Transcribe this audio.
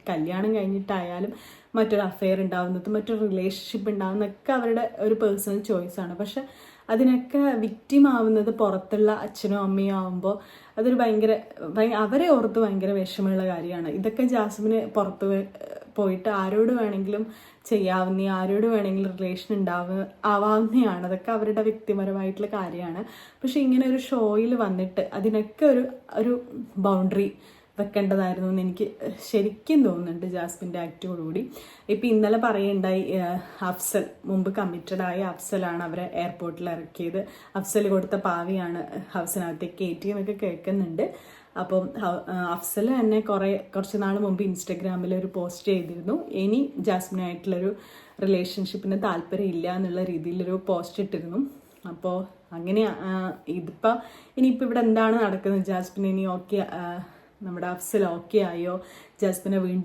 കല്യാണം കഴിഞ്ഞിട്ടായാലും മറ്റൊരു അഫെയർ ഉണ്ടാവുന്നത്, മറ്റൊരു റിലേഷൻഷിപ്പ് ഉണ്ടാവുന്നതൊക്കെ അവരുടെ ഒരു പേഴ്സണൽ ചോയ്സാണ്. പക്ഷെ അതിനൊക്കെ വിക്റ്റിം ആവുന്നത് പുറത്തുള്ള അച്ഛനും അമ്മയും ആവുമ്പോൾ അതൊരു അവരെ ഓർത്ത് ഭയങ്കര വിഷമമുള്ള കാര്യമാണ്. ഇതൊക്കെ ജാസ്മിന് പുറത്ത് പോയിട്ട് ആരോട് വേണമെങ്കിലും ചെയ്യാവുന്ന, ആരോട് വേണമെങ്കിലും റിലേഷൻ ആവാവുന്നതാണ്. അതൊക്കെ അവരുടെ വ്യക്തിപരമായിട്ടുള്ള കാര്യമാണ്. പക്ഷെ ഇങ്ങനെ ഒരു ഷോയിൽ വന്നിട്ട് അതിനൊക്കെ ഒരു ബൗണ്ടറി വെക്കേണ്ടതായിരുന്നു എന്ന് എനിക്ക് ശരിക്കും തോന്നുന്നുണ്ട് ജാസ്മിൻ്റെ ആക്റ്റോടുകൂടി. ഇപ്പം ഇന്നലെ പറയുണ്ടായി, അഫ്സൽ മുമ്പ് കമ്മിറ്റഡായ അഫ്സലാണ് അവരെ എയർപോർട്ടിൽ ഇറക്കിയത്, അഫ്സൽ കൊടുത്ത പാവിയാണ് ഹൗസിനകത്തേക്ക് കയറ്റി എന്നൊക്കെ കേൾക്കുന്നുണ്ട്. അപ്പം അഫ്സൽ തന്നെ കുറച്ച് നാൾ മുമ്പ് ഇൻസ്റ്റഗ്രാമിൽ ഒരു പോസ്റ്റ് ചെയ്തിരുന്നു, ഇനി ജാസ്മിനായിട്ടുള്ളൊരു റിലേഷൻഷിപ്പിന് താല്പര്യം ഇല്ല എന്നുള്ള രീതിയിലൊരു പോസ്റ്റ് ഇട്ടിരുന്നു. അപ്പോൾ അങ്ങനെ ഇനിയിപ്പോൾ ഇവിടെ എന്താണ് നടക്കുന്നത്, ജാസ്മിൻ ഇനി ഓക്കെ, നമ്മുടെ അഫ്സൽ ഓക്കെ ആയോ, ജാസ്മിനെ വീണ്ടും